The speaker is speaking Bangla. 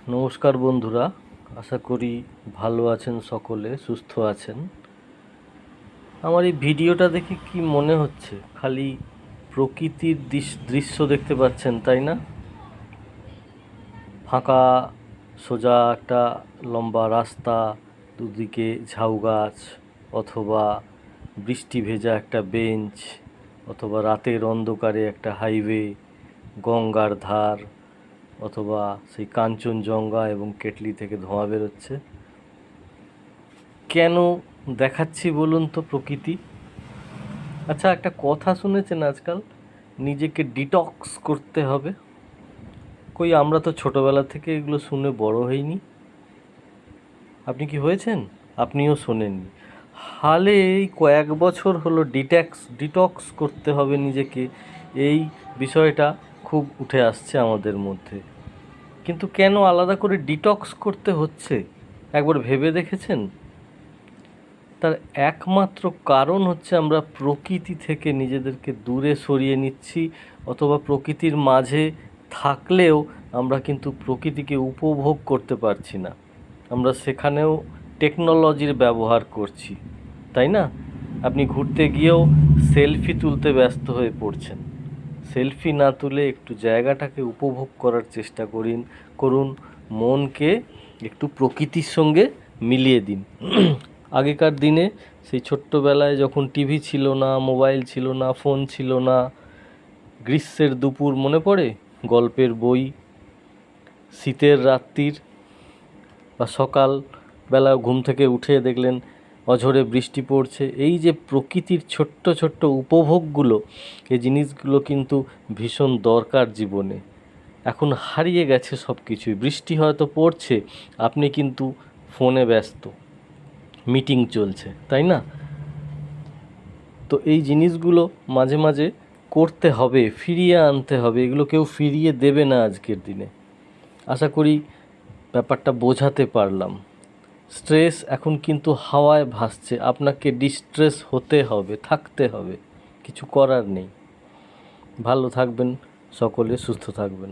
নমস্কার বন্ধুরা, আশা করি ভালো আছেন, সকলে সুস্থ আছেন। আমার এই ভিডিওটা দেখে কি মনে হচ্ছে, খালি প্রকৃতির দৃশ্য দেখতে পাচ্ছেন, তাই না? ফাঁকা সোজা একটা লম্বা রাস্তা, দুদিকে ঝাউ গাছ, অথবা বৃষ্টি ভেজা একটা বেঞ্চ, অথবা রাতের অন্ধকারে একটা হাইওয়ে, গঙ্গার ধার, অথবা সেই কাঞ্চনজঙ্ঘা এবং কেটলি থেকে ধোঁয়া বেরোচ্ছে। কেন দেখাচ্ছি বলুন তো প্রকৃতি? আচ্ছা, একটা কথা শুনেছেন আজকাল, নিজেকে ডিটক্স করতে হবে? কই, আমরা তো ছোটোবেলা থেকে এগুলো শুনে বড় হইনি। আপনি কি হয়েছেন? আপনিও শোনেননি। হালে এই কয়েক বছর হলো ডিটক্স করতে হবে নিজেকে, এই বিষয়টা খুব উঠে আসছে আমাদের মধ্যে। কিন্তু কেন আলাদা করে ডিটক্স করতে হচ্ছে, একবার ভেবে দেখেছেন? তার একমাত্র কারণ হচ্ছে আমরা প্রকৃতি থেকে নিজেদেরকে দূরে সরিয়ে নিচ্ছি, অথবা প্রকৃতির মাঝে থাকলেও আমরা কিন্তু প্রকৃতিকে উপভোগ করতে পারছি না। আমরা সেখানেও টেকনোলজির ব্যবহার করছি, তাই না? আপনি ঘুরতে গিয়েও সেলফি তুলতে ব্যস্ত হয়ে পড়ছেন। সেলফি না তুলে একটু জায়গাটাকে উপভোগ করার চেষ্টা করুন, মনকে একটু প্রকৃতির সঙ্গে মিলিয়ে দিন। আগেকার দিনে সেই ছোট্টবেলায় যখন টিভি ছিল না, মোবাইল ছিল না, ফোন ছিল না, গ্রীষ্মের দুপুর মনে পড়ে? গল্পের বই, শীতের রাত্রির বা সকালবেলা ঘুম থেকে উঠে দেখলেন অঝোরে বৃষ্টি পড়ছে। এই যে প্রকৃতির ছোট্ট ছোট্ট উপভোগগুলো, এই জিনিসগুলো কিন্তু ভীষণ দরকার জীবনে। এখন হারিয়ে গেছে সব কিছুই। বৃষ্টি হয়তো পড়ছে, আপনি কিন্তু ফোনে ব্যস্ত, মিটিং চলছে, তাই না? তো এই জিনিসগুলো মাঝে মাঝে করতে হবে, ফিরিয়ে আনতে হবে। এগুলো কেউ ফিরিয়ে দেবে না আজকের দিনে। আশা করি ব্যাপারটা বোঝাতে পারলাম। স্ট্রেস এখন কিন্তু হাওয়ায় ভাসছে, আপনাকে ডিস্ট্রেস হতে হবে, থাকতে হবে, কিছু করার নেই। ভালো থাকবেন সকলে, সুস্থ থাকবেন।